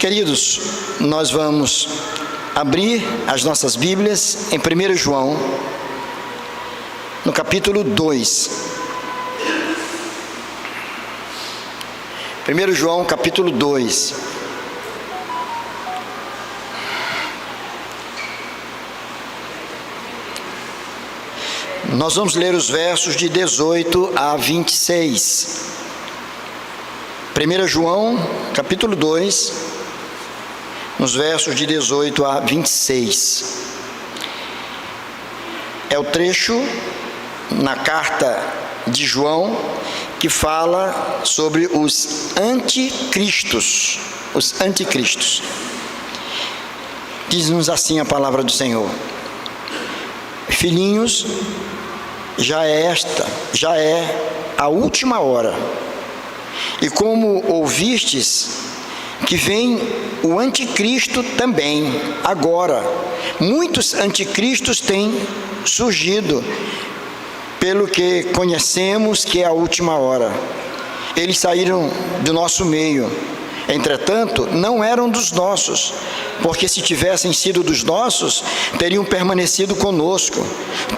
Queridos, nós vamos abrir as nossas Bíblias em 1 João, no capítulo 2. 1 João, capítulo 2. Nós vamos ler os versos de 18 a 26. 1 João, capítulo 2, nos versos de 18 a 26. É o trecho na carta de João que fala sobre os anticristos. Os anticristos. Diz-nos assim a palavra do Senhor: filhinhos, já é a última hora. E como ouvistes que vem o anticristo também, agora, muitos anticristos têm surgido, pelo que conhecemos que é a última hora. Eles saíram do nosso meio, entretanto, não eram dos nossos, porque se tivessem sido dos nossos, teriam permanecido conosco.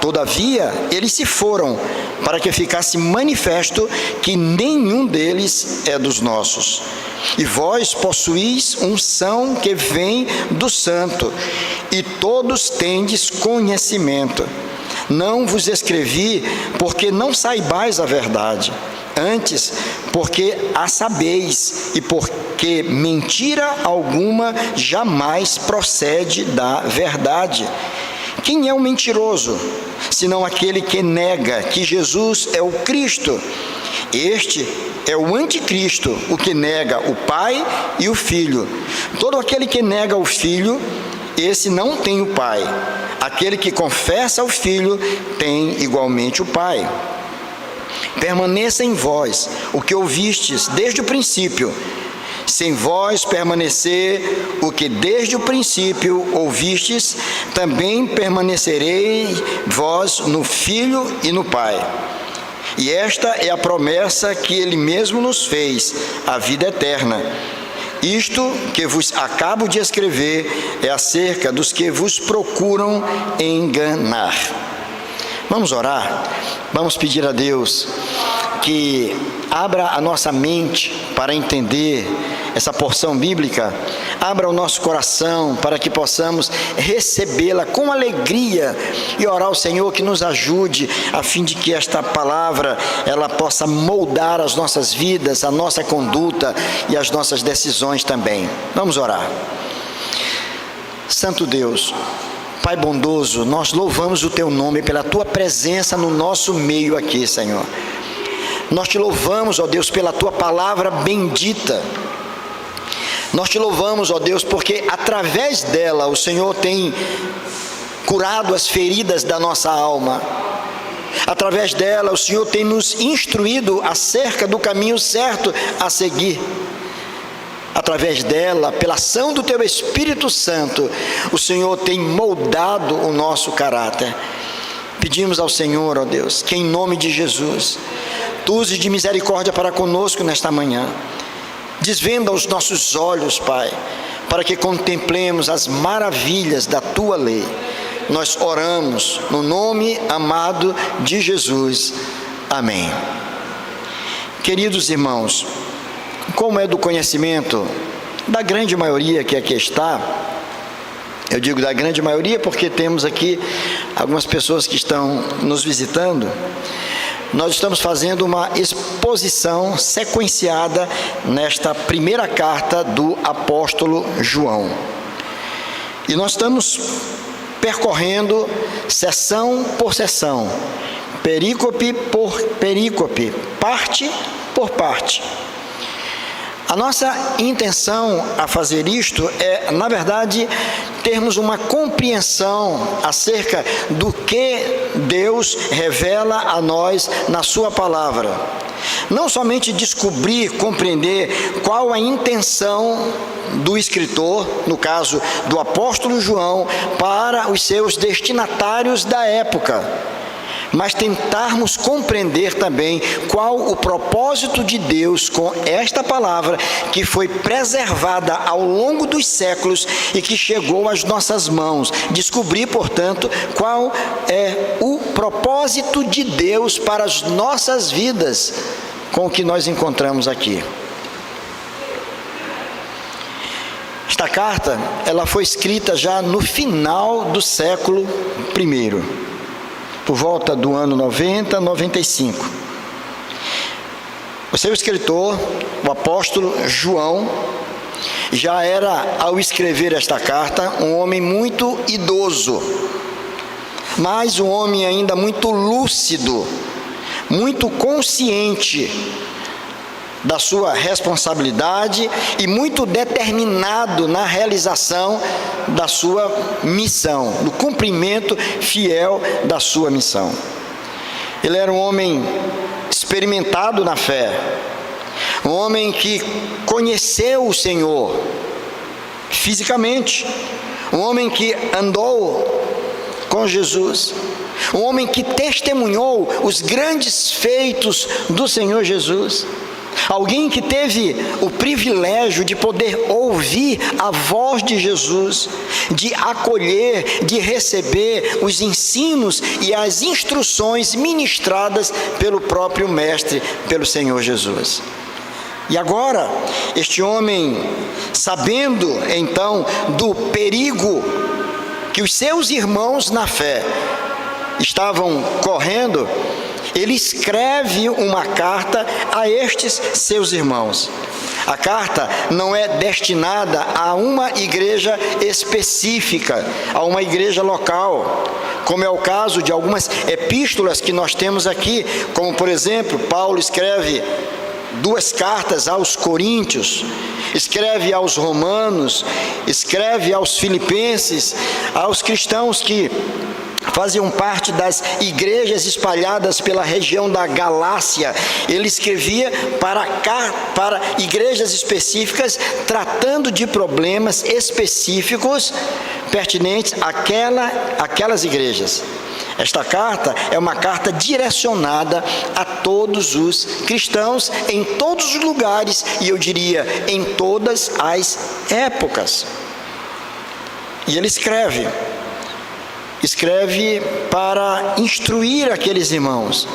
Todavia, eles se foram, para que ficasse manifesto que nenhum deles é dos nossos. E vós possuís unção que vem do Santo, e todos tendes conhecimento. Não vos escrevi porque não saibais a verdade, antes porque a sabeis, e porque mentira alguma jamais procede da verdade. Quem é o mentiroso, senão aquele que nega que Jesus é o Cristo? Este é o anticristo, o que nega o Pai e o Filho. Todo aquele que nega o Filho, esse não tem o Pai. Aquele que confessa o Filho tem igualmente o Pai. Permaneça em vós o que ouvistes desde o princípio. Se em vós permanecer o que desde o princípio ouvistes, também permanecereis vós no Filho e no Pai. E esta é a promessa que Ele mesmo nos fez, a vida eterna. Isto que vos acabo de escrever é acerca dos que vos procuram enganar. Vamos orar? Vamos pedir a Deus que abra a nossa mente para entender essa porção bíblica, abra o nosso coração para que possamos recebê-la com alegria e orar ao Senhor que nos ajude a fim de que esta palavra ela possa moldar as nossas vidas, a nossa conduta e as nossas decisões também. Vamos orar. Santo Deus, Pai bondoso, nós louvamos o Teu nome pela Tua presença no nosso meio aqui, Senhor. Nós Te louvamos, ó Deus, pela Tua palavra bendita. Nós Te louvamos, ó Deus, porque através dela o Senhor tem curado as feridas da nossa alma. Através dela o Senhor tem nos instruído acerca do caminho certo a seguir. Através dela, pela ação do Teu Espírito Santo, o Senhor tem moldado o nosso caráter. Pedimos ao Senhor, ó Deus, que em nome de Jesus, Tu uses de misericórdia para conosco nesta manhã. Desvenda os nossos olhos, Pai, para que contemplemos as maravilhas da Tua lei. Nós oramos no nome amado de Jesus. Amém. Queridos irmãos, como é do conhecimento da grande maioria que aqui está, eu digo da grande maioria porque temos aqui algumas pessoas que estão nos visitando, nós estamos fazendo uma exposição sequenciada nesta primeira carta do apóstolo João. E nós estamos percorrendo seção por seção, perícope por perícope, parte por parte. A nossa intenção a fazer isto é, na verdade, termos uma compreensão acerca do que Deus revela a nós na Sua palavra. Não somente descobrir, compreender qual a intenção do escritor, no caso do apóstolo João, para os seus destinatários da época, mas tentarmos compreender também qual o propósito de Deus com esta palavra que foi preservada ao longo dos séculos e que chegou às nossas mãos. Descobrir, portanto, qual é o propósito de Deus para as nossas vidas com o que nós encontramos aqui. Esta carta, ela foi escrita já no final do século I, por volta do ano 90, 95. O seu escritor, o apóstolo João, já era, ao escrever esta carta, um homem muito idoso, mas um homem ainda muito lúcido, muito consciente da sua responsabilidade e muito determinado na realização da sua missão, no cumprimento fiel da sua missão. Ele era um homem experimentado na fé, um homem que conheceu o Senhor fisicamente, um homem que andou com Jesus, um homem que testemunhou os grandes feitos do Senhor Jesus, alguém que teve o privilégio de poder ouvir a voz de Jesus, de acolher, de receber os ensinos e as instruções ministradas pelo próprio Mestre, pelo Senhor Jesus. E agora, este homem, sabendo então do perigo que os seus irmãos na fé estavam correndo, ele escreve uma carta a estes seus irmãos. A carta não é destinada a uma igreja específica, a uma igreja local, como é o caso de algumas epístolas que nós temos aqui, como por exemplo, Paulo escreve 2 cartas aos Coríntios, escreve aos Romanos, escreve aos Filipenses, aos cristãos que faziam parte das igrejas espalhadas pela região da Galácia. Ele escrevia para igrejas específicas, tratando de problemas específicos pertinentes àquelas igrejas. Esta carta é uma carta direcionada a todos os cristãos em todos os lugares e eu diria em todas as épocas. E ele escreve para instruir aqueles irmãos,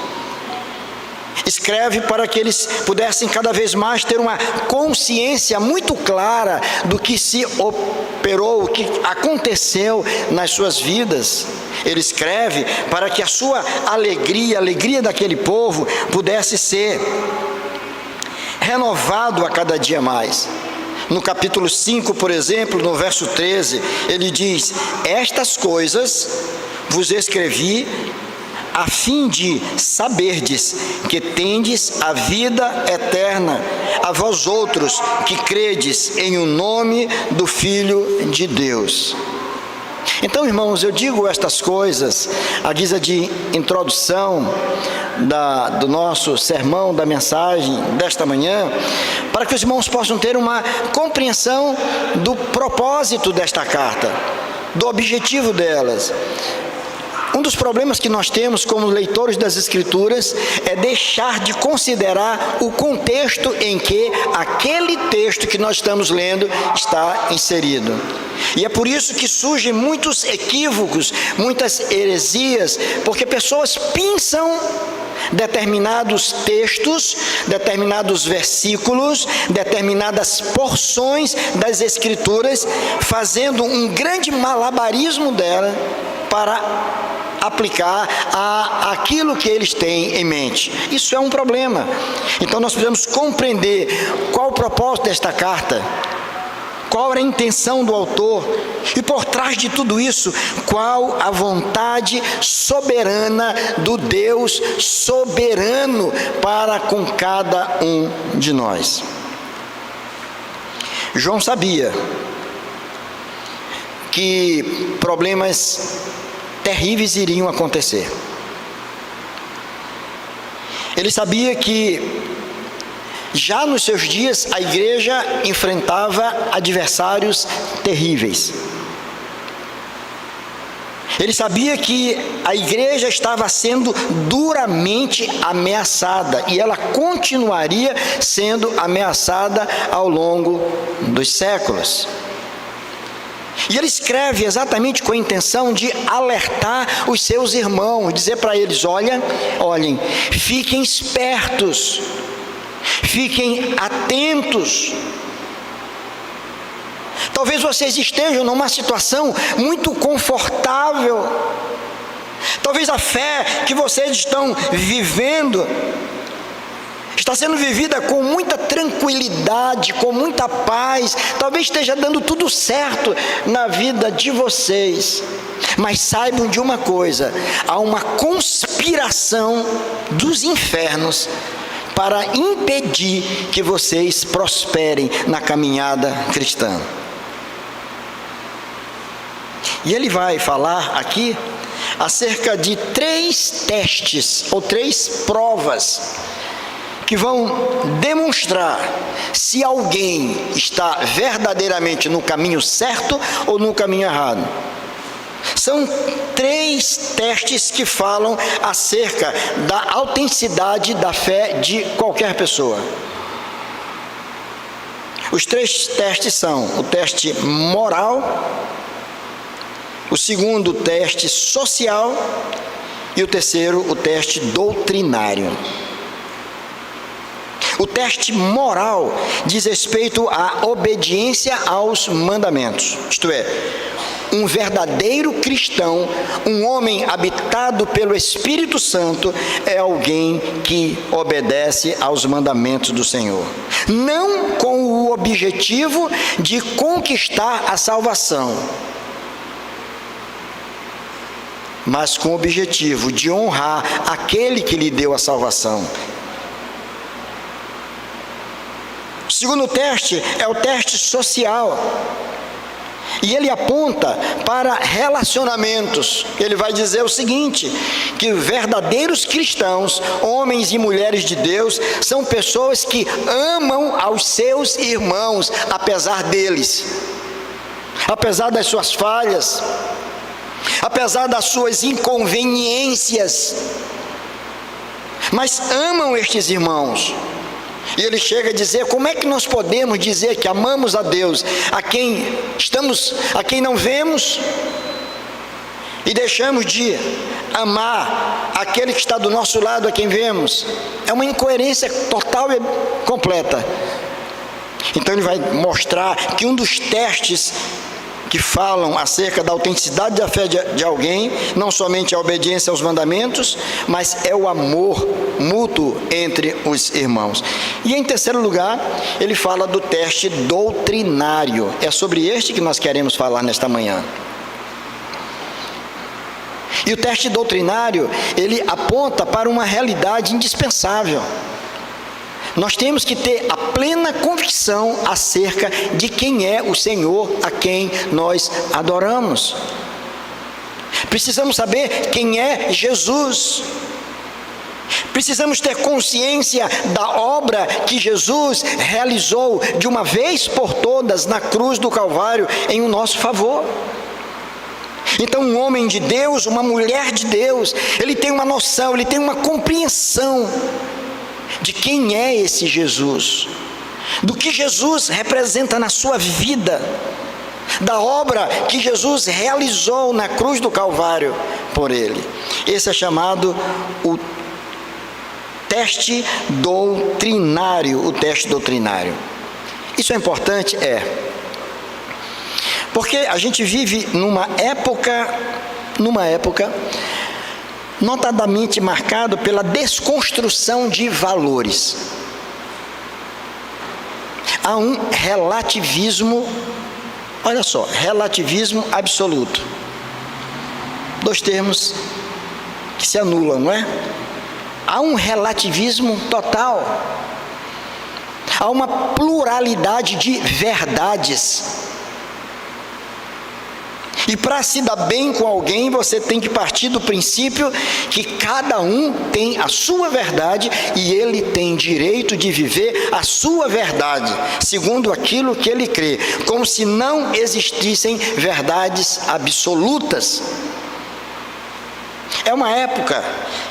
escreve para que eles pudessem cada vez mais ter uma consciência muito clara do que se operou, o que aconteceu nas suas vidas. Ele escreve para que a sua alegria, a alegria daquele povo, pudesse ser renovado a cada dia mais. No capítulo 5, por exemplo, no verso 13, ele diz: estas coisas vos escrevi a fim de saberdes que tendes a vida eterna, a vós outros que credes em o nome do Filho de Deus. Então, irmãos, eu digo estas coisas à guisa de introdução do nosso sermão, da mensagem desta manhã, para que os irmãos possam ter uma compreensão do propósito desta carta, do objetivo delas. Um dos problemas que nós temos como leitores das Escrituras é deixar de considerar o contexto em que aquele texto que nós estamos lendo está inserido. E é por isso que surgem muitos equívocos, muitas heresias, porque pessoas pensam determinados textos, determinados versículos, determinadas porções das Escrituras, fazendo um grande malabarismo dela para aplicar aquilo que eles têm em mente. Isso é um problema. Então nós precisamos compreender qual o propósito desta carta, qual era a intenção do autor e por trás de tudo isso, qual a vontade soberana do Deus soberano para com cada um de nós. João sabia que problemas terríveis iriam acontecer. Ele sabia que já nos seus dias a igreja enfrentava adversários terríveis. Ele sabia que a igreja estava sendo duramente ameaçada e ela continuaria sendo ameaçada ao longo dos séculos. E ele escreve exatamente com a intenção de alertar os seus irmãos, dizer para eles: olhem, fiquem espertos, fiquem atentos. Talvez vocês estejam numa situação muito confortável. Talvez a fé que vocês estão vivendo está sendo vivida com muita tranquilidade, com muita paz. Talvez esteja dando tudo certo na vida de vocês. Mas saibam de uma coisa: há uma conspiração dos infernos para impedir que vocês prosperem na caminhada cristã. E ele vai falar aqui acerca de 3 testes ou 3 provas que vão demonstrar se alguém está verdadeiramente no caminho certo ou no caminho errado. São 3 testes que falam acerca da autenticidade da fé de qualquer pessoa. Os 3 testes são o teste moral, o segundo, o teste social, e o terceiro, o teste doutrinário. O teste moral diz respeito à obediência aos mandamentos, isto é, um verdadeiro cristão, um homem habitado pelo Espírito Santo, é alguém que obedece aos mandamentos do Senhor, não com o objetivo de conquistar a salvação, mas com o objetivo de honrar aquele que lhe deu a salvação. O segundo teste é o teste social, e ele aponta para relacionamentos. Ele vai dizer o seguinte, que verdadeiros cristãos, homens e mulheres de Deus, são pessoas que amam aos seus irmãos, apesar deles, apesar das suas falhas, apesar das suas inconveniências, mas amam estes irmãos. E ele chega a dizer: como é que nós podemos dizer que amamos a Deus, a quem não vemos, e deixamos de amar aquele que está do nosso lado, a quem vemos? É uma incoerência total e completa. Então ele vai mostrar que um dos testes que falam acerca da autenticidade da fé de alguém, não somente a obediência aos mandamentos, mas é o amor mútuo entre os irmãos. E em terceiro lugar, ele fala do teste doutrinário. É sobre este que nós queremos falar nesta manhã. E o teste doutrinário, ele aponta para uma realidade indispensável. Nós temos que ter a plena convicção acerca de quem é o Senhor a quem nós adoramos. Precisamos saber quem é Jesus. Precisamos ter consciência da obra que Jesus realizou de uma vez por todas na cruz do Calvário em nosso favor. Então, um homem de Deus, uma mulher de Deus, ele tem uma noção, ele tem uma compreensão de quem é esse Jesus, do que Jesus representa na sua vida, da obra que Jesus realizou na cruz do Calvário por ele. Esse é chamado o teste doutrinário, o teste doutrinário. Isso é importante? Porque a gente vive numa época notadamente marcado pela desconstrução de valores. Há um relativismo, olha só, relativismo absoluto. 2 termos que se anulam, não é? Há um relativismo total. Há uma pluralidade de verdades. E para se dar bem com alguém, você tem que partir do princípio que cada um tem a sua verdade e ele tem direito de viver a sua verdade, segundo aquilo que ele crê, como se não existissem verdades absolutas. é uma época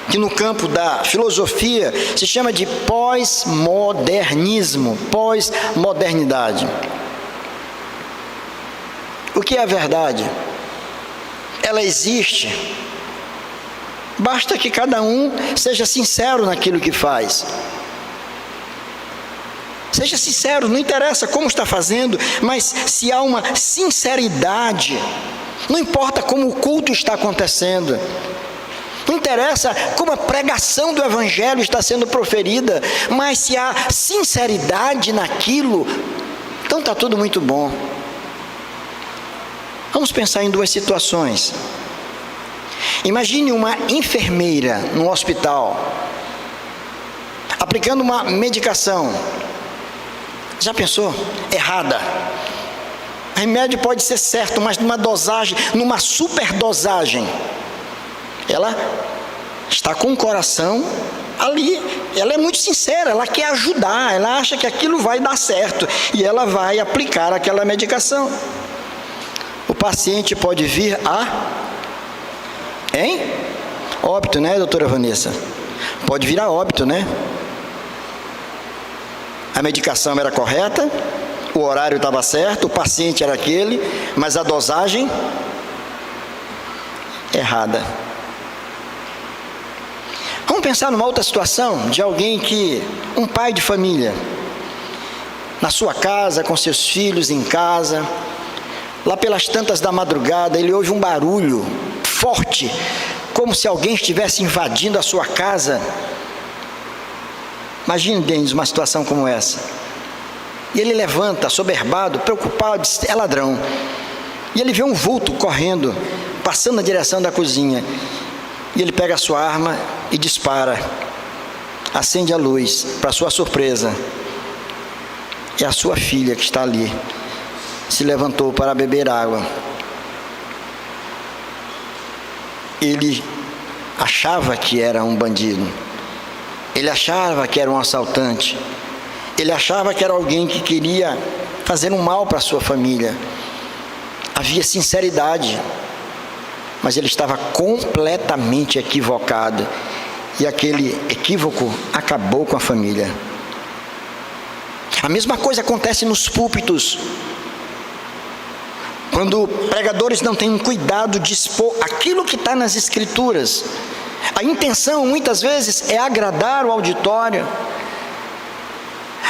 que no campo da filosofia se chama de pós-modernismo, pós-modernidade. O que é a verdade? Ela existe. Basta que cada um seja sincero naquilo que faz. Seja sincero, não interessa como está fazendo, mas se há uma sinceridade, não importa como o culto está acontecendo, não interessa como a pregação do Evangelho está sendo proferida, mas se há sinceridade naquilo, então está tudo muito bom. Vamos pensar em duas situações. Imagine uma enfermeira no hospital, aplicando uma medicação. Já pensou? Errada. O remédio pode ser certo, mas numa dosagem, numa superdosagem. Ela está com o coração ali, ela é muito sincera, ela quer ajudar, ela acha que aquilo vai dar certo, e ela vai aplicar aquela medicação. O paciente pode vir a óbito, né, doutora Vanessa? Pode vir a óbito, né? A medicação era correta, o horário estava certo, o paciente era aquele, mas a dosagem errada. Vamos pensar numa outra situação de alguém um pai de família, na sua casa, com seus filhos em casa, lá pelas tantas da madrugada, ele ouve um barulho forte, como se alguém estivesse invadindo a sua casa. Imagine, Denis, uma situação como essa. E ele levanta, assoberbado, preocupado, diz: é ladrão. E ele vê um vulto correndo, passando na direção da cozinha. E ele pega a sua arma e dispara. Acende a luz, para sua surpresa. É a sua filha que está ali. Se levantou para beber água. Ele achava que era um bandido. Ele achava que era um assaltante. Ele achava que era alguém que queria fazer um mal para a sua família. Havia sinceridade, mas ele estava completamente equivocado. E aquele equívoco acabou com a família. A mesma coisa acontece nos púlpitos. Quando pregadores não têm cuidado de expor aquilo que está nas Escrituras. A intenção, muitas vezes, é agradar o auditório.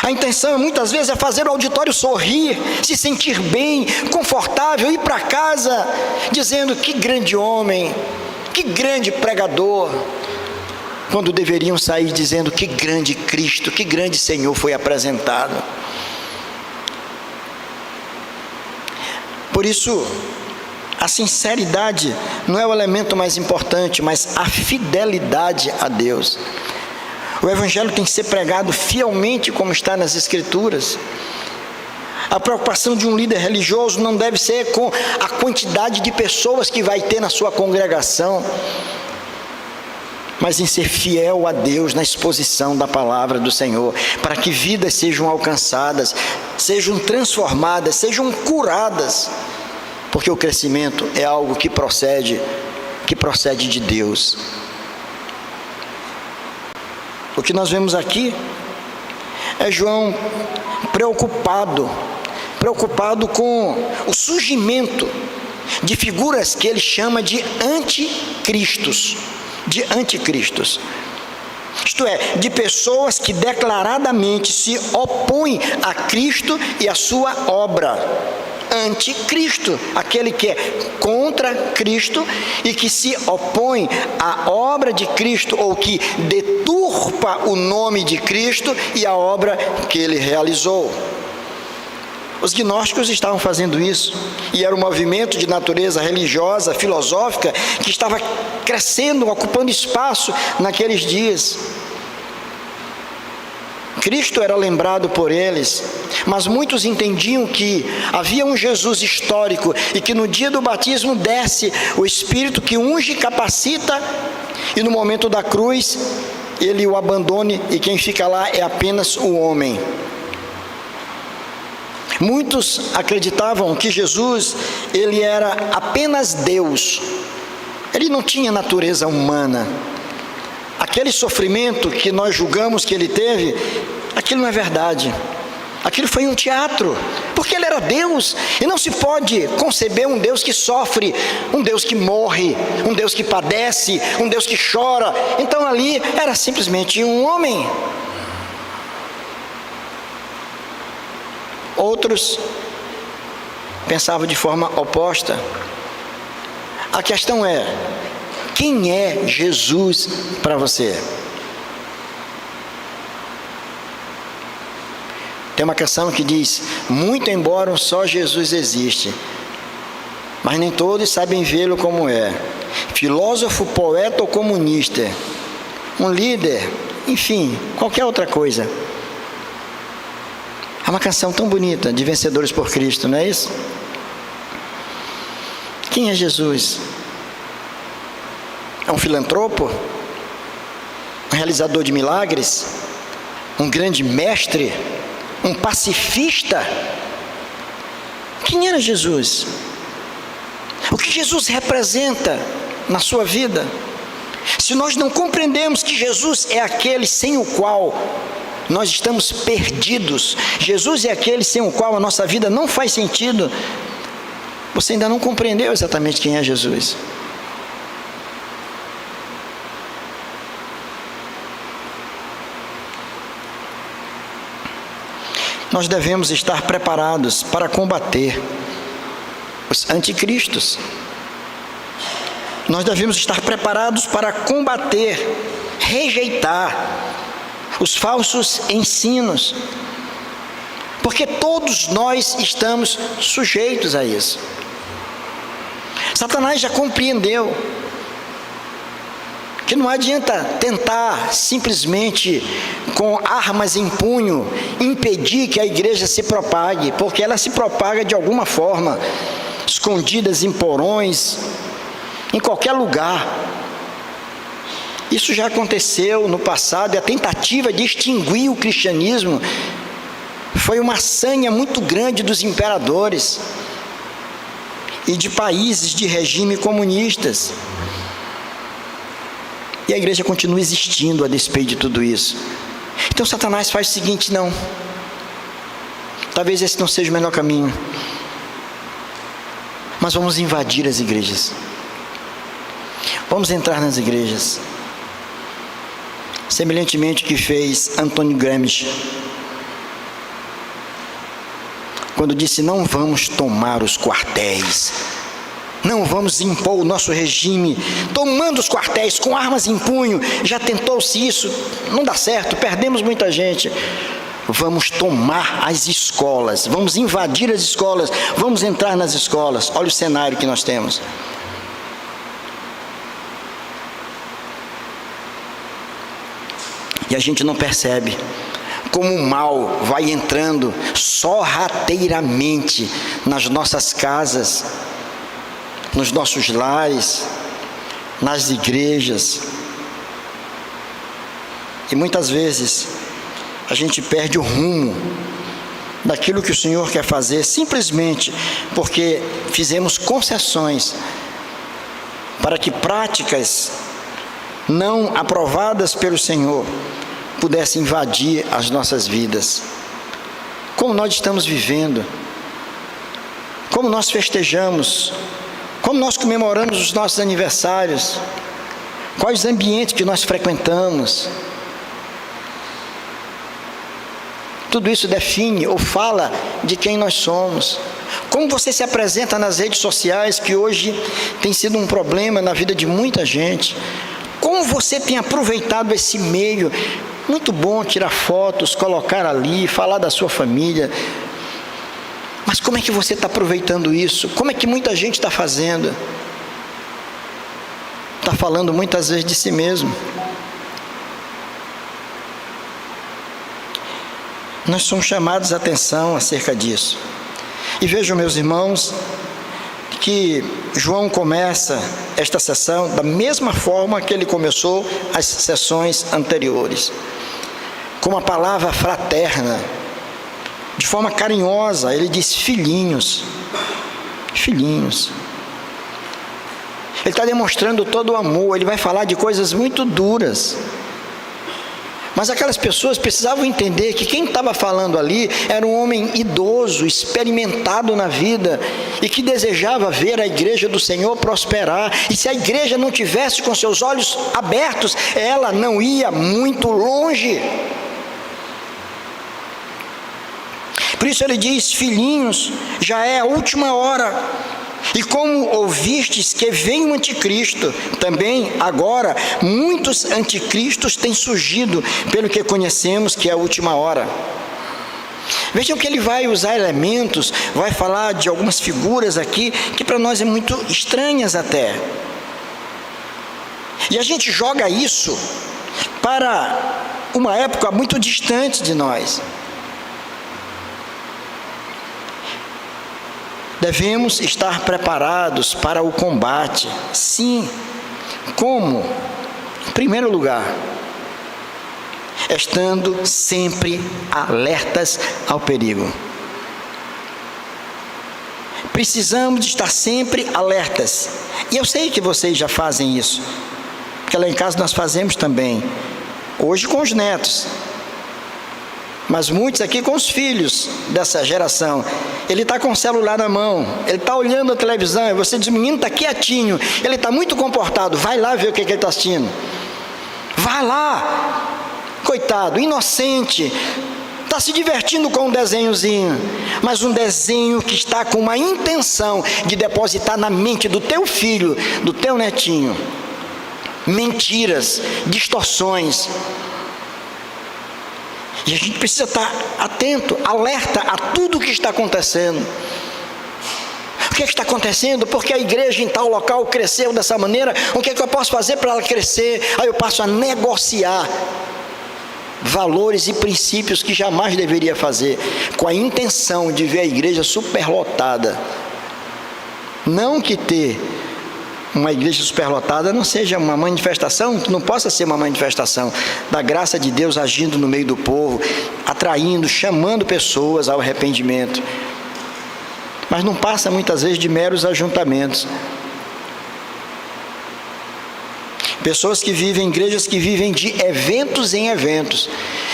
A intenção, muitas vezes, é fazer o auditório sorrir, se sentir bem, confortável, ir para casa, dizendo: que grande homem, que grande pregador. Quando deveriam sair dizendo: que grande Cristo, que grande Senhor foi apresentado. Por isso, a sinceridade não é o elemento mais importante, mas a fidelidade a Deus. O Evangelho tem que ser pregado fielmente, como está nas Escrituras. A preocupação de um líder religioso não deve ser com a quantidade de pessoas que vai ter na sua congregação, mas em ser fiel a Deus na exposição da palavra do Senhor, para que vidas sejam alcançadas, sejam transformadas, sejam curadas, porque o crescimento é algo que procede de Deus. O que nós vemos aqui é João preocupado com o surgimento de figuras que ele chama de anticristos. Isto é, de pessoas que declaradamente se opõem a Cristo e a sua obra. Anticristo, aquele que é contra Cristo e que se opõe à obra de Cristo, ou que deturpa o nome de Cristo e a obra que ele realizou. Os gnósticos estavam fazendo isso, e era um movimento de natureza religiosa, filosófica, que estava crescendo, ocupando espaço naqueles dias. Cristo era lembrado por eles, mas muitos entendiam que havia um Jesus histórico e que no dia do batismo desce o Espírito que unge e capacita, e no momento da cruz ele o abandone e quem fica lá é apenas o homem. Muitos acreditavam que Jesus, ele era apenas Deus, Ele não tinha natureza humana. Aquele sofrimento que nós julgamos que ele teve, aquilo não é verdade. Aquilo foi um teatro, porque ele era Deus, e não se pode conceber um Deus que sofre, um Deus que morre, um Deus que padece, um Deus que chora. Então ali era simplesmente um homem. Outros pensavam de forma oposta. A questão é: quem é Jesus para você? Tem uma canção que diz: muito embora só Jesus existe, mas nem todos sabem vê-lo como é. Filósofo, poeta ou comunista, um líder, enfim, qualquer outra coisa. É uma canção tão bonita, de vencedores por Cristo, não é isso? Quem é Jesus? É um filantropo? Um realizador de milagres? Um grande mestre? Um pacifista? Quem era Jesus? O que Jesus representa na sua vida? Se nós não compreendemos que Jesus é aquele sem o qual nós estamos perdidos, Jesus é aquele sem o qual a nossa vida não faz sentido, você ainda não compreendeu exatamente quem é Jesus. Nós devemos estar preparados para combater os anticristos. Nós devemos estar preparados para combater, rejeitar os falsos ensinos, porque todos nós estamos sujeitos a isso. Satanás já compreendeu que não adianta tentar simplesmente com armas em punho impedir que a igreja se propague, porque ela se propaga de alguma forma, escondidas em porões, em qualquer lugar. Isso já aconteceu no passado, e a tentativa de extinguir o cristianismo foi uma sanha muito grande dos imperadores e de países de regime comunistas. E a igreja continua existindo a despeito de tudo isso. Então Satanás faz o seguinte: não, talvez esse não seja o melhor caminho, mas vamos invadir as igrejas, vamos entrar nas igrejas, semelhantemente ao que fez Antônio Gramsci, quando disse: não vamos tomar os quartéis, não vamos impor o nosso regime tomando os quartéis com armas em punho. Já tentou-se isso, não dá certo, perdemos muita gente. Vamos tomar as escolas, vamos invadir as escolas, vamos entrar nas escolas. Olha o cenário que nós temos. E a gente não percebe como o mal vai entrando sorrateiramente nas nossas casas, nos nossos lares, nas igrejas. E muitas vezes a gente perde o rumo daquilo que o Senhor quer fazer, simplesmente porque fizemos concessões para que práticas não aprovadas pelo Senhor pudessem invadir as nossas vidas. Como nós estamos vivendo, como nós festejamos, como nós comemoramos os nossos aniversários, quais ambientes que nós frequentamos. Tudo isso define ou fala de quem nós somos. Como você se apresenta nas redes sociais, que hoje tem sido um problema na vida de muita gente. Como você tem aproveitado esse meio. Muito bom tirar fotos, colocar ali, falar da sua família. Mas como é que você está aproveitando isso? Como é que muita gente está fazendo? Está falando muitas vezes de si mesmo. Nós somos chamados a atenção acerca disso. E vejam, meus irmãos, que João começa esta sessão da mesma forma que ele começou as sessões anteriores, com uma palavra fraterna, de forma carinhosa. Ele diz: filhinhos, filhinhos. Ele está demonstrando todo o amor. Ele vai falar de coisas muito duras. Mas aquelas pessoas precisavam entender que quem estava falando ali era um homem idoso, experimentado na vida, e que desejava ver a igreja do Senhor prosperar. E se a igreja não tivesse com seus olhos abertos, ela não ia muito longe. Por isso ele diz: filhinhos, já é a última hora. E como ouvistes que vem o anticristo, também agora muitos anticristos têm surgido, pelo que conhecemos que é a última hora. Vejam que ele vai usar elementos, vai falar de algumas figuras aqui, que para nós é muito estranhas até. E a gente joga isso para uma época muito distante de nós. Devemos estar preparados para o combate. Sim. Como? Em primeiro lugar, estando sempre alertas ao perigo. Precisamos de estar sempre alertas. E eu sei que vocês já fazem isso, porque lá em casa nós fazemos também. Hoje com os netos, mas muitos aqui com os filhos dessa geração. Ele está com o celular na mão, ele está olhando a televisão, e você diz: o menino está quietinho, ele está muito comportado, vai lá ver o que ele está assistindo. Vai lá, coitado, inocente, está se divertindo com um desenhozinho, mas um desenho que está com uma intenção de depositar na mente do teu filho, do teu netinho, mentiras, distorções. E a gente precisa estar atento, alerta a tudo o que está acontecendo. O que está acontecendo? Porque a igreja em tal local cresceu dessa maneira, o que eu posso fazer para ela crescer? Aí eu passo a negociar valores e princípios que jamais deveria fazer, com a intenção de ver a igreja superlotada. Não que ter uma igreja superlotada não seja uma manifestação, não possa ser uma manifestação da graça de Deus agindo no meio do povo, atraindo, chamando pessoas ao arrependimento. Mas não passa muitas vezes de meros ajuntamentos. Pessoas que vivem, igrejas que vivem de eventos em eventos.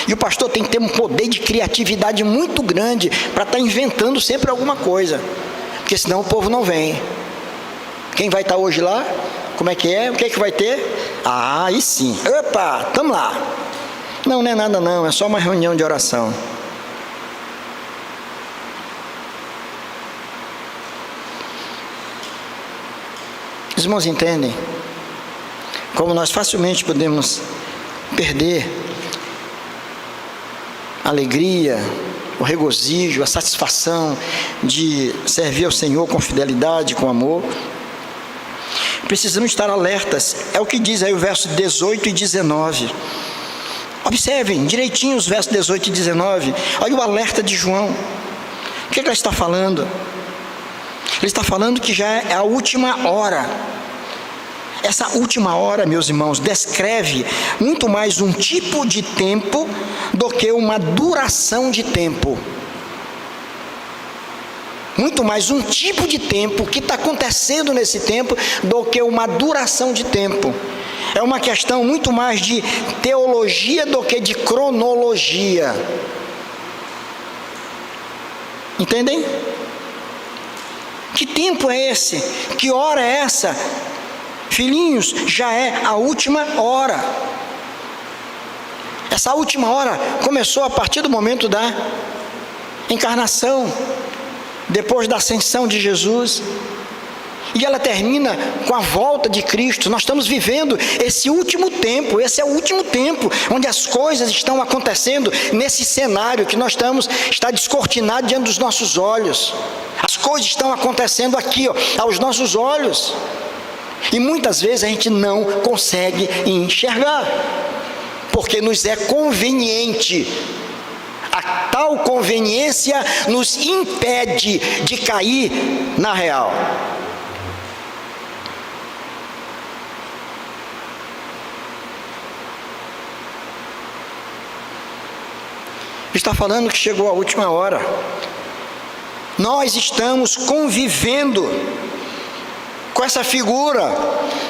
E o pastor tem que ter um poder de criatividade muito grande para estar inventando sempre alguma coisa, porque senão o povo não vem. Quem vai estar hoje lá? Como é que é? O que é que vai ter? Ah, aí sim. Opa, estamos lá. Não, não é nada não, é só uma reunião de oração. Os irmãos entendem como nós facilmente podemos perder a alegria, o regozijo, a satisfação de servir ao Senhor com fidelidade, com amor. Precisamos estar alertas. É o que diz aí o verso 18 e 19. Observem direitinho os versos 18 e 19. Olha o alerta de João. O que ele está falando? Ele está falando que já é a última hora. Essa última hora, meus irmãos, descreve muito mais um tipo de tempo do que uma duração de tempo. Muito mais um tipo de tempo que está acontecendo nesse tempo do que uma duração de tempo. É uma questão muito mais de teologia do que de cronologia. Entendem? Que tempo é esse? Que hora é essa? Filhinhos, já é a última hora. Essa última hora começou a partir do momento da encarnação, depois da ascensão de Jesus, e ela termina com a volta de Cristo. Nós estamos vivendo esse último tempo, esse é o último tempo, onde as coisas estão acontecendo nesse cenário que está descortinado diante dos nossos olhos. As coisas estão acontecendo aqui, aos nossos olhos, e muitas vezes a gente não consegue enxergar, porque nos é conveniente. A tal conveniência nos impede de cair na real. Está falando que chegou a última hora. Nós estamos convivendo com essa figura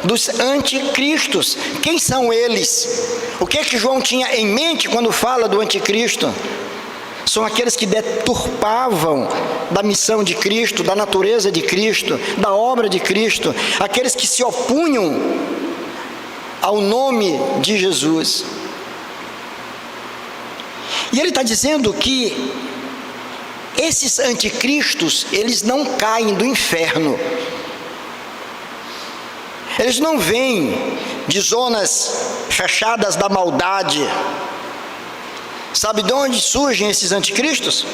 dos anticristos. Quem são eles? O que é que João tinha em mente quando fala do anticristo? São aqueles que deturpavam da missão de Cristo, da natureza de Cristo, da obra de Cristo, aqueles que se opunham ao nome de Jesus. E ele está dizendo que esses anticristos, eles não caem do inferno. Eles não vêm de zonas fechadas da maldade. Sabe de onde surgem esses anticristos?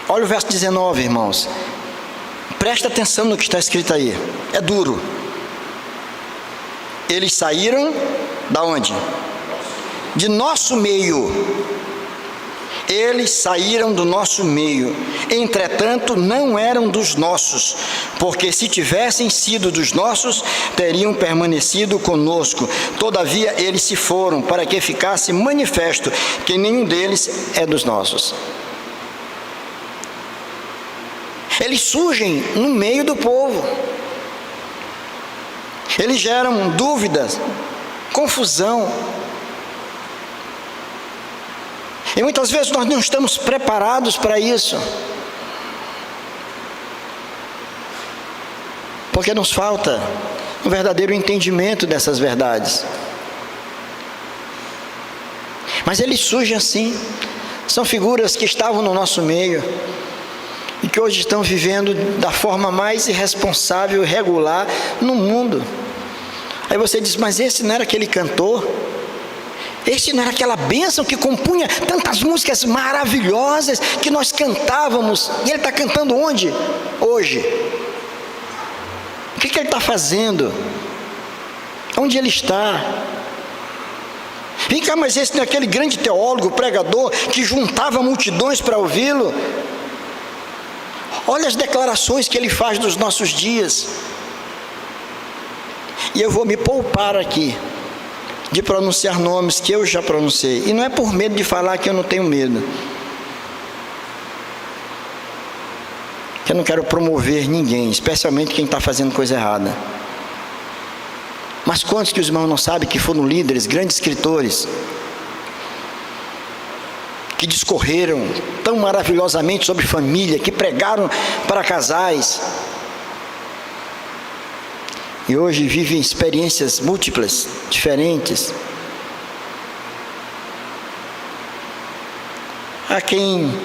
Olha o verso 19, irmãos. Presta atenção no que está escrito aí. É duro. Eles saíram da onde? De nosso meio. Eles saíram do nosso meio, entretanto não eram dos nossos, porque se tivessem sido dos nossos, teriam permanecido conosco. Todavia eles se foram, para que ficasse manifesto que nenhum deles é dos nossos. Eles surgem no meio do povo. Eles geram dúvidas, confusão. E muitas vezes nós não estamos preparados para isso, porque nos falta um verdadeiro entendimento dessas verdades. Mas eles surgem assim, são figuras que estavam no nosso meio e que hoje estão vivendo da forma mais irresponsável e irregular no mundo. Aí você diz, mas esse não era aquele cantor? Esse não era aquela bênção que compunha tantas músicas maravilhosas que nós cantávamos? E ele está cantando onde? Hoje. O que ele está fazendo? Onde ele está? Vem cá, mas esse não é aquele grande teólogo, pregador, que juntava multidões para ouvi-lo? Olha as declarações que ele faz dos nossos dias. E eu vou me poupar aqui de pronunciar nomes que eu já pronunciei. E não é por medo de falar, que eu não tenho medo. Que eu não quero promover ninguém, especialmente quem está fazendo coisa errada. Mas quantos que os irmãos não sabem que foram líderes, grandes escritores, que discorreram tão maravilhosamente sobre família, que pregaram para casais, e hoje vivem experiências múltiplas, diferentes. Há quem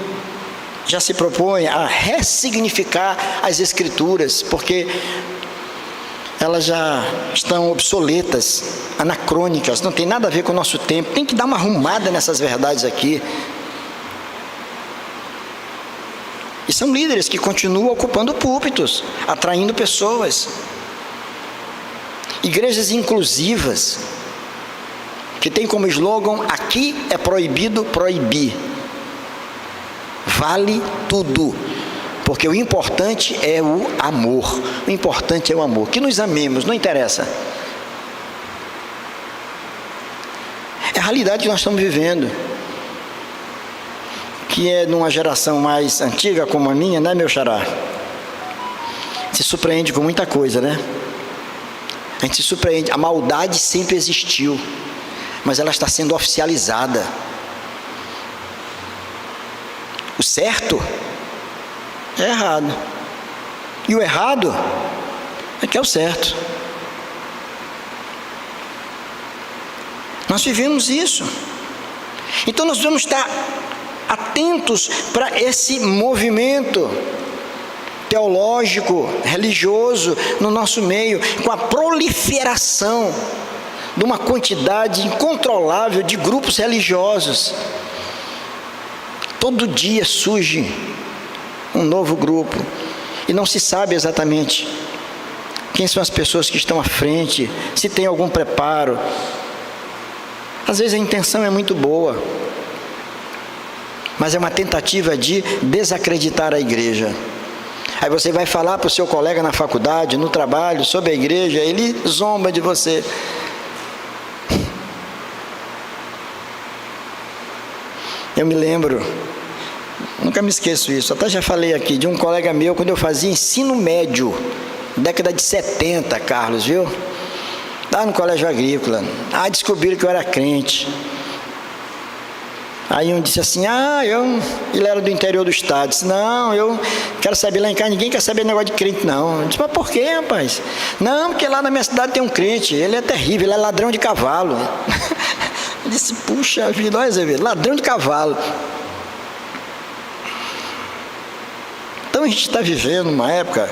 já se propõe a ressignificar as Escrituras, porque elas já estão obsoletas, anacrônicas, não tem nada a ver com o nosso tempo. Tem que dar uma arrumada nessas verdades aqui. E são líderes que continuam ocupando púlpitos, atraindo pessoas. Igrejas inclusivas, que tem como slogan: aqui é proibido proibir. Vale tudo, porque o importante é o amor. O importante é o amor. Que nos amemos, não interessa. É a realidade que nós estamos vivendo, que é numa geração mais antiga como a minha, né, meu xará? Se surpreende com muita coisa, né? A gente se surpreende. A maldade sempre existiu, mas ela está sendo oficializada. O certo é errado, e o errado é que é o certo. Nós vivemos isso. Então nós vamos estar atentos para esse movimento teológico, religioso no nosso meio, com a proliferação de uma quantidade incontrolável de grupos religiosos. Todo dia surge um novo grupo e não se sabe exatamente quem são as pessoas que estão à frente, se tem algum preparo. Às vezes a intenção é muito boa, mas é uma tentativa de desacreditar a igreja. Aí você vai falar para o seu colega na faculdade, no trabalho, sobre a igreja, ele zomba de você. Eu me lembro, nunca nunca me esqueço isso. Até já falei aqui de um colega meu, quando eu fazia ensino médio, década de 70, Carlos, viu? Lá no colégio agrícola. Descobriram que eu era crente. Aí um disse assim, ele era do interior do estado. Disse, não, eu quero saber lá em casa, ninguém quer saber negócio de crente, não. Eu disse, mas por quê, rapaz? Não, porque lá na minha cidade tem um crente, ele é terrível, ele é ladrão de cavalo. Eu disse, puxa vida, olha, Zé, ladrão de cavalo. Então a gente está vivendo uma época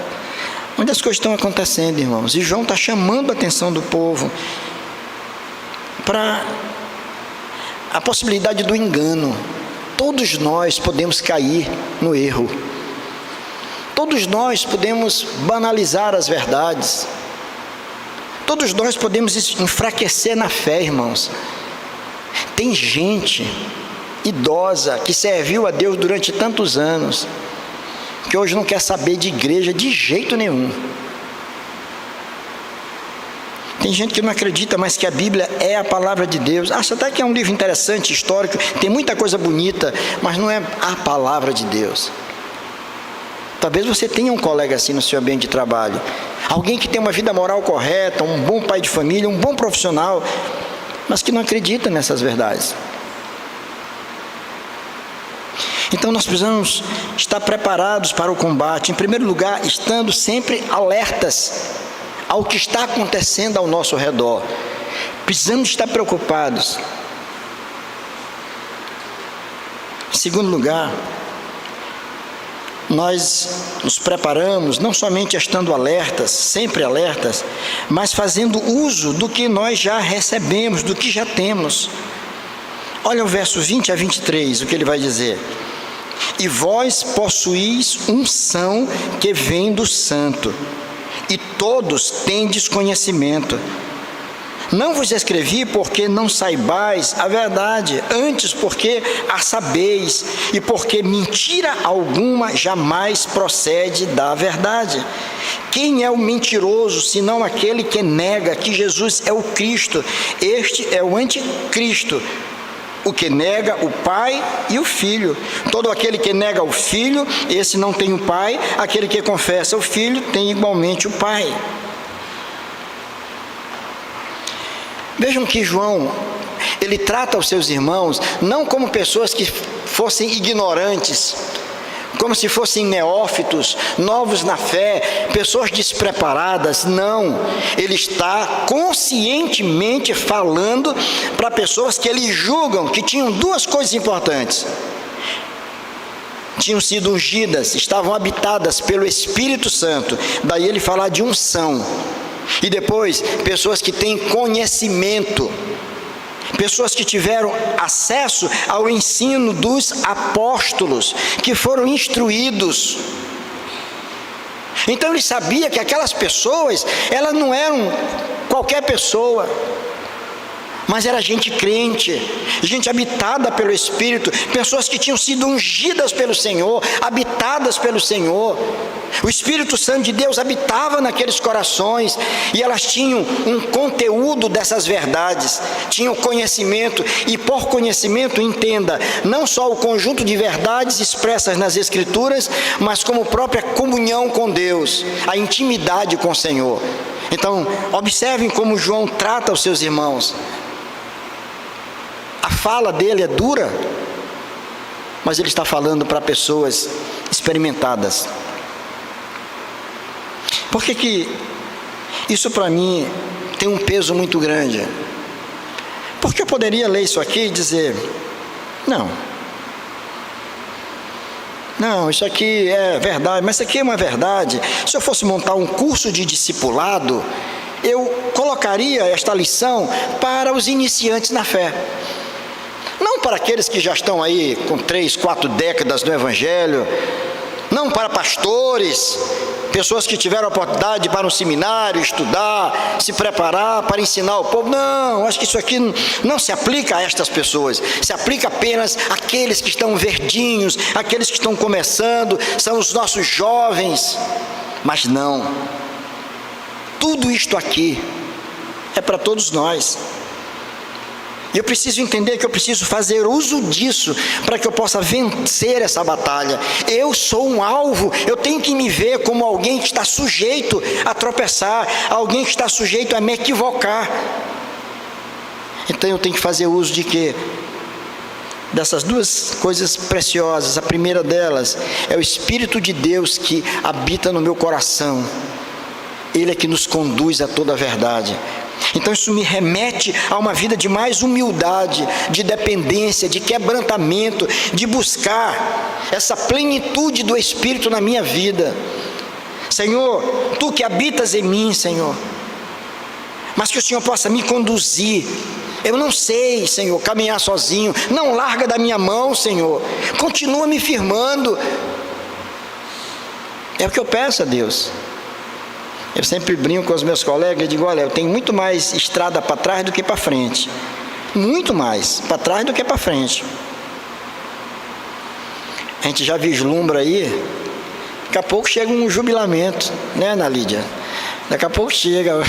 onde as coisas estão acontecendo, irmãos, e João está chamando a atenção do povo para a possibilidade do engano. Todos nós podemos cair no erro. Todos nós podemos banalizar as verdades. Todos nós podemos enfraquecer na fé, irmãos. Tem gente idosa que serviu a Deus durante tantos anos, que hoje não quer saber de igreja de jeito nenhum. Tem gente que não acredita mais que a Bíblia é a palavra de Deus. Acha até que é um livro interessante, histórico, tem muita coisa bonita, mas não é a palavra de Deus. Talvez você tenha um colega assim no seu ambiente de trabalho, alguém que tem uma vida moral correta, um bom pai de família, um bom profissional, mas que não acredita nessas verdades. Então nós precisamos estar preparados para o combate, em primeiro lugar, estando sempre alertas ao que está acontecendo ao nosso redor. Precisamos estar preocupados. Em segundo lugar, nós nos preparamos não somente estando alertas, sempre alertas, mas fazendo uso do que nós já recebemos, do que já temos. Olha o verso 20 a 23, o que ele vai dizer. E vós possuís unção que vem do Santo, e todos tendes conhecimento. Não vos escrevi porque não saibais a verdade, antes porque a sabeis, e porque mentira alguma jamais procede da verdade. Quem é o mentiroso, senão aquele que nega que Jesus é o Cristo? Este é o anticristo, o que nega o Pai e o Filho. Todo aquele que nega o Filho, esse não tem o Pai. Aquele que confessa o Filho, tem igualmente o Pai. Vejam que João, ele trata os seus irmãos não como pessoas que fossem ignorantes, como se fossem neófitos, novos na fé, pessoas despreparadas. Não, ele está conscientemente falando para pessoas que eles julgam que tinham duas coisas importantes: tinham sido ungidas, estavam habitadas pelo Espírito Santo. Daí ele fala de unção. E depois, pessoas que têm conhecimento, pessoas que tiveram acesso ao ensino dos apóstolos, que foram instruídos. Então ele sabia que aquelas pessoas, elas não eram qualquer pessoa, mas era gente crente, gente habitada pelo Espírito, pessoas que tinham sido ungidas pelo Senhor, habitadas pelo Senhor. O Espírito Santo de Deus habitava naqueles corações, e elas tinham um conteúdo dessas verdades, tinham conhecimento, e por conhecimento, entenda, não só o conjunto de verdades expressas nas Escrituras, mas como própria comunhão com Deus, a intimidade com o Senhor. Então, observem como João trata os seus irmãos. A fala dele é dura, mas ele está falando para pessoas experimentadas. Por que isso para mim tem um peso muito grande? Porque eu poderia ler isso aqui e dizer, não, isso aqui é verdade, mas isso aqui é uma verdade. Se eu fosse montar um curso de discipulado, eu colocaria esta lição para os iniciantes na fé. Não para aqueles que já estão aí com 3, 4 décadas no Evangelho, não para pastores, pessoas que tiveram a oportunidade de ir para um seminário, estudar, se preparar para ensinar o povo. Não, acho que isso aqui não se aplica a estas pessoas, se aplica apenas àqueles que estão verdinhos, àqueles que estão começando, são os nossos jovens. Mas não, tudo isto aqui é para todos nós. E eu preciso entender que eu preciso fazer uso disso para que eu possa vencer essa batalha. Eu sou um alvo, eu tenho que me ver como alguém que está sujeito a tropeçar, alguém que está sujeito a me equivocar. Então eu tenho que fazer uso de quê? Dessas duas coisas preciosas. A primeira delas é o Espírito de Deus que habita no meu coração. Ele é que nos conduz a toda a verdade. Então isso me remete a uma vida de mais humildade, de dependência, de quebrantamento, de buscar essa plenitude do Espírito na minha vida. Senhor, Tu que habitas em mim, Senhor, mas que o Senhor possa me conduzir. Eu não sei, Senhor, caminhar sozinho. Não larga da minha mão, Senhor. Continua me firmando. É o que eu peço a Deus. Eu sempre brinco com os meus colegas e digo, olha, eu tenho muito mais estrada para trás do que para frente. Muito mais para trás do que para frente. A gente já vislumbra aí, daqui a pouco chega um jubilamento, né, Ana Lídia? Daqui a pouco chega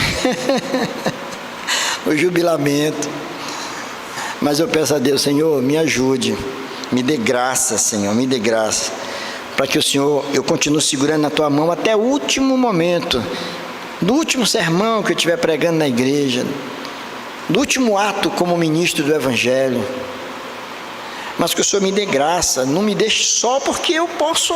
o jubilamento. Mas eu peço a Deus, Senhor, me ajude, me dê graça, Senhor, me dê graça, para que o Senhor, eu continue segurando na Tua mão até o último momento, do último sermão que eu estiver pregando na igreja, do último ato como ministro do Evangelho, mas que o Senhor me dê graça, não me deixe só porque eu posso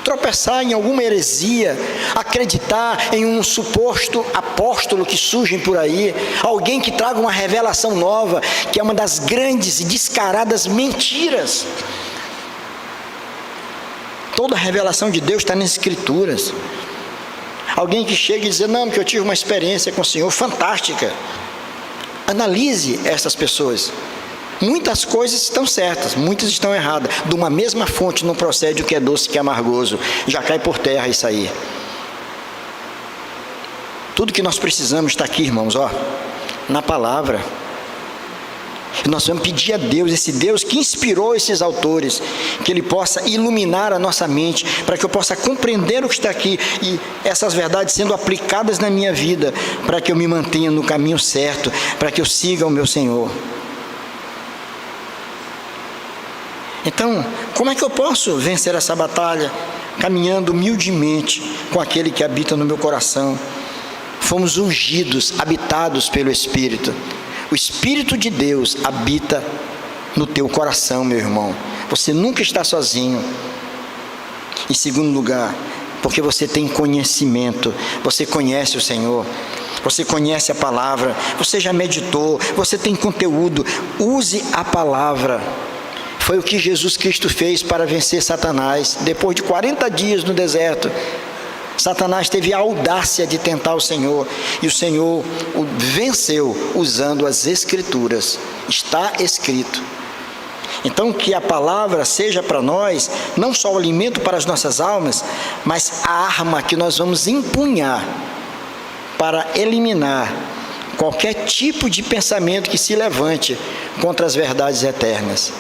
tropeçar em alguma heresia, acreditar em um suposto apóstolo que surge por aí, alguém que traga uma revelação nova, que é uma das grandes e descaradas mentiras. Toda a revelação de Deus está nas Escrituras. Alguém que chega e diz, não, que eu tive uma experiência com o Senhor fantástica. Analise essas pessoas. Muitas coisas estão certas, muitas estão erradas. De uma mesma fonte não procede o que é doce que é amargoso. Já cai por terra isso aí. Tudo que nós precisamos está aqui, irmãos, ó, na palavra. E nós vamos pedir a Deus, esse Deus que inspirou esses autores, que Ele possa iluminar a nossa mente, para que eu possa compreender o que está aqui, e essas verdades sendo aplicadas na minha vida, para que eu me mantenha no caminho certo, para que eu siga o meu Senhor. Então, como é que eu posso vencer essa batalha? Caminhando humildemente com aquele que habita no meu coração. Fomos ungidos, habitados pelo Espírito. O Espírito de Deus habita no teu coração, meu irmão. Você nunca está sozinho. Em segundo lugar, porque você tem conhecimento, você conhece o Senhor, você conhece a palavra, você já meditou, você tem conteúdo. Use a palavra. Foi o que Jesus Cristo fez para vencer Satanás. Depois de 40 dias no deserto, Satanás teve a audácia de tentar o Senhor, e o Senhor o venceu usando as Escrituras. Está escrito. Então, que a palavra seja para nós, não só o alimento para as nossas almas, mas a arma que nós vamos empunhar para eliminar qualquer tipo de pensamento que se levante contra as verdades eternas.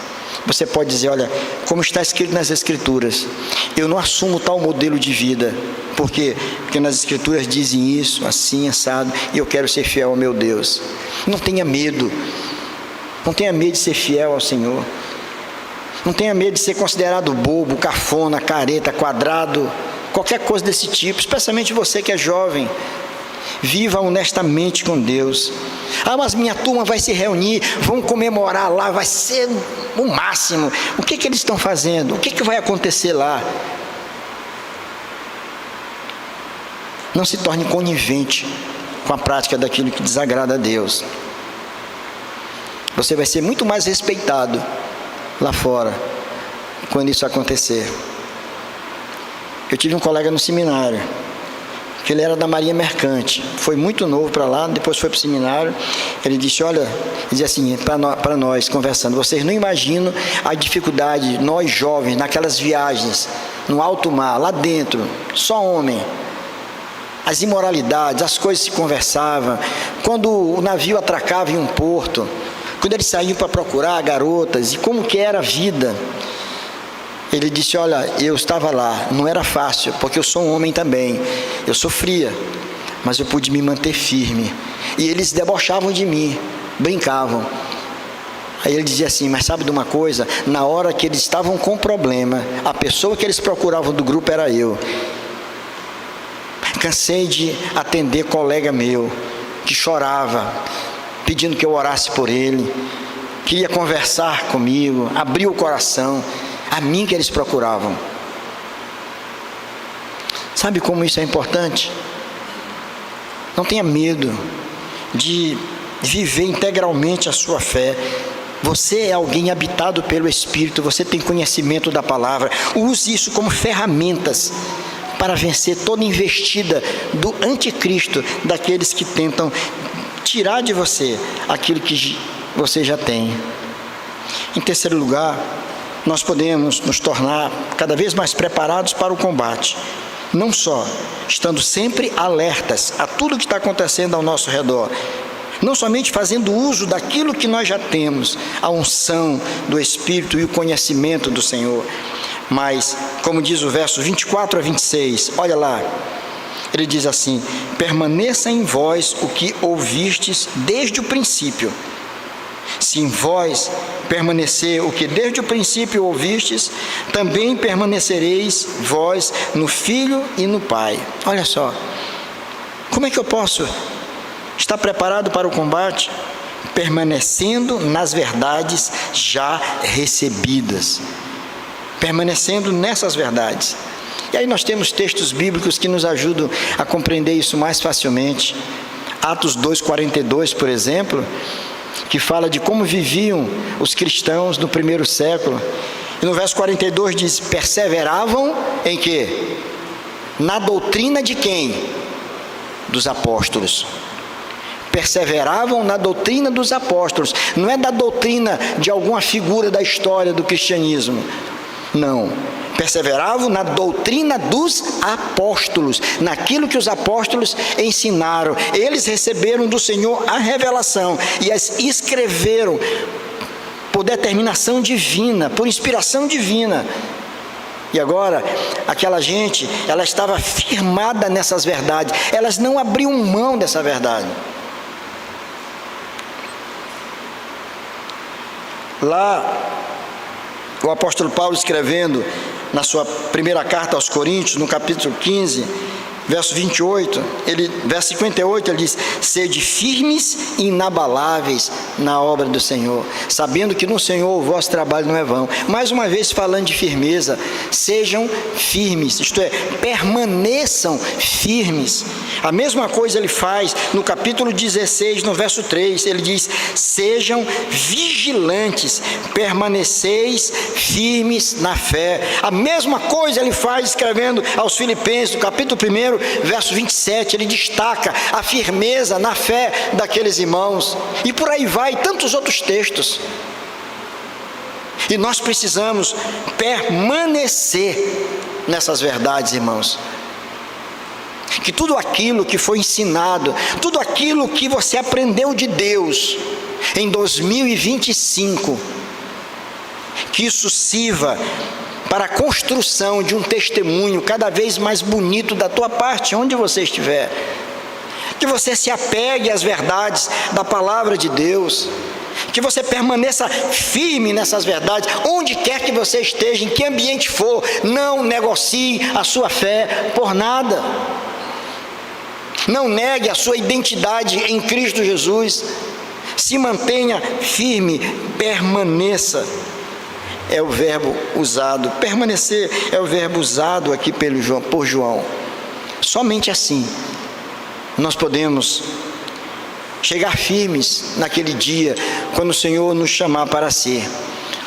Você pode dizer, olha, como está escrito nas Escrituras, eu não assumo tal modelo de vida. Por quê? Porque nas Escrituras dizem isso, assim, assado, e eu quero ser fiel ao meu Deus. Não tenha medo. Não tenha medo de ser fiel ao Senhor. Não tenha medo de ser considerado bobo, cafona, careta, quadrado, qualquer coisa desse tipo, especialmente você que é jovem. Viva honestamente com Deus. Ah, mas minha turma vai se reunir, vão comemorar lá, vai ser o máximo. O que eles estão fazendo? O que vai acontecer lá? Não se torne conivente com a prática daquilo que desagrada a Deus. Você vai ser muito mais respeitado lá fora quando isso acontecer. Eu tive um colega no seminário, que ele era da Marinha Mercante, foi muito novo para lá, depois foi para o seminário. Ele disse, olha, ele dizia assim, para nós, conversando, vocês não imaginam a dificuldade, nós jovens, naquelas viagens, no alto mar, lá dentro, só homem, as imoralidades, as coisas se conversavam, quando o navio atracava em um porto, quando eles saíam para procurar garotas, e como que era a vida. Ele disse, olha, eu estava lá, não era fácil, porque eu sou um homem também, eu sofria, mas eu pude me manter firme, e eles debochavam de mim, brincavam. Aí ele dizia assim: mas sabe de uma coisa? Na hora que eles estavam com problema, a pessoa que eles procuravam do grupo era eu. Cansei de atender colega meu que chorava, pedindo que eu orasse por ele, queria conversar comigo, abrir o coração, a mim que eles procuravam. Sabe como isso é importante? Não tenha medo de viver integralmente a sua fé. Você é alguém habitado pelo Espírito, você tem conhecimento da palavra. Use isso como ferramentas para vencer toda investida do anticristo, daqueles que tentam tirar de você aquilo que você já tem. Em terceiro lugar, nós podemos nos tornar cada vez mais preparados para o combate, não só estando sempre alertas a tudo que está acontecendo ao nosso redor, não somente fazendo uso daquilo que nós já temos, a unção do Espírito e o conhecimento do Senhor, mas, como diz o verso 24 a 26, olha lá, ele diz assim: permaneça em vós o que ouvistes desde o princípio. Se em vós permanecer o que desde o princípio ouvistes, também permanecereis vós no Filho e no Pai. Olha só, como é que eu posso estar preparado para o combate? Permanecendo nas verdades já recebidas, permanecendo nessas verdades. E aí nós temos textos bíblicos que nos ajudam a compreender isso mais facilmente. Atos 2:42, por exemplo, que fala de como viviam os cristãos no primeiro século. E no verso 42 diz: perseveravam em quê? Na doutrina de quem? Dos apóstolos. Perseveravam na doutrina dos apóstolos. Não é da doutrina de alguma figura da história do cristianismo. Não. Perseveravam na doutrina dos apóstolos, naquilo que os apóstolos ensinaram. Eles receberam do Senhor a revelação e as escreveram por determinação divina, por inspiração divina. E agora, aquela gente, ela estava firmada nessas verdades, elas não abriam mão dessa verdade. Lá, o apóstolo Paulo, escrevendo na sua primeira carta aos Coríntios, no capítulo 15, verso 28, verso 58, ele diz: sede firmes e inabaláveis na obra do Senhor, sabendo que no Senhor o vosso trabalho não é vão. Mais uma vez falando de firmeza, sejam firmes, isto é, permaneçam firmes. A mesma coisa ele faz no capítulo 16, no verso 3, ele diz: sejam vigilantes, permaneceis firmes na fé. A mesma coisa ele faz escrevendo aos Filipenses, no capítulo 1, verso 27, ele destaca a firmeza na fé daqueles irmãos, e por aí vai, tantos outros textos. E nós precisamos permanecer nessas verdades, irmãos. Que tudo aquilo que foi ensinado, tudo aquilo que você aprendeu de Deus em 2025, que isso sirva para a construção de um testemunho cada vez mais bonito da tua parte, onde você estiver. Que você se apegue às verdades da palavra de Deus, que você permaneça firme nessas verdades, onde quer que você esteja, em que ambiente for. Não negocie a sua fé por nada. Não negue a sua identidade em Cristo Jesus. Se mantenha firme, permaneça. É o verbo usado, permanecer é o verbo usado aqui por João. Somente assim nós podemos chegar firmes naquele dia, quando o Senhor nos chamar para si.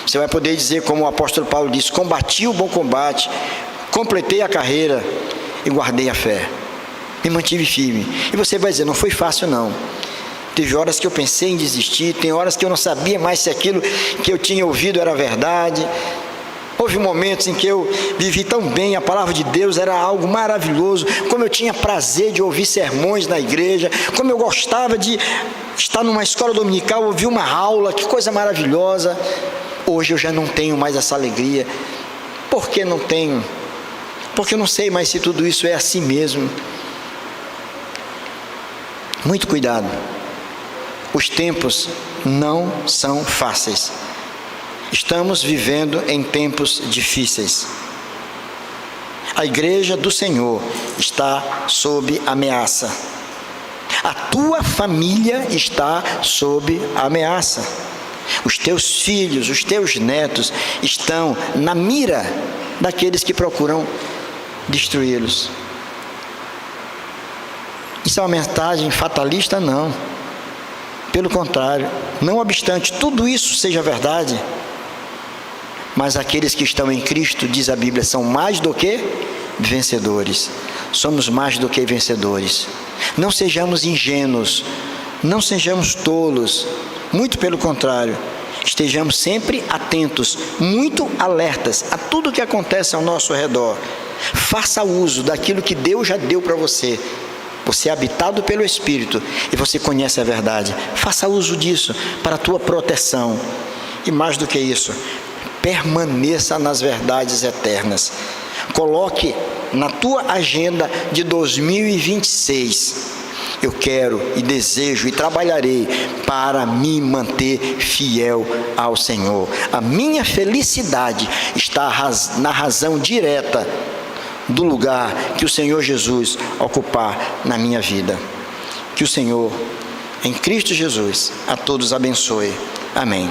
Você vai poder dizer, como o apóstolo Paulo disse: combati o bom combate, completei a carreira e guardei a fé, me mantive firme. E você vai dizer: não foi fácil não. Teve horas que eu pensei em desistir, tem horas que eu não sabia mais se aquilo que eu tinha ouvido era verdade. Houve momentos em que eu vivi tão bem, a palavra de Deus era algo maravilhoso, como eu tinha prazer de ouvir sermões na igreja, como eu gostava de estar numa escola dominical, ouvir uma aula, que coisa maravilhosa. Hoje eu já não tenho mais essa alegria. Por que não tenho? Porque eu não sei mais se tudo isso é assim mesmo. Muito cuidado. O Os tempos não são fáceis. Estamos vivendo em tempos difíceis. A igreja do Senhor está sob ameaça. A tua família está sob ameaça. Os teus filhos, os teus netos estão na mira daqueles que procuram destruí-los. Isso é uma mensagem fatalista? Não. Pelo contrário, não obstante tudo isso seja verdade, mas aqueles que estão em Cristo, diz a Bíblia, são mais do que vencedores. Somos mais do que vencedores. Não sejamos ingênuos, não sejamos tolos, muito pelo contrário, estejamos sempre atentos, muito alertas a tudo que acontece ao nosso redor. Faça uso daquilo que Deus já deu para você. Você é habitado pelo Espírito e você conhece a verdade. Faça uso disso para a tua proteção. E mais do que isso, permaneça nas verdades eternas. Coloque na tua agenda de 2026. Eu quero e desejo e trabalharei para me manter fiel ao Senhor. A minha felicidade está na razão direta do lugar que o Senhor Jesus ocupar na minha vida. Que o Senhor, em Cristo Jesus, a todos abençoe. Amém.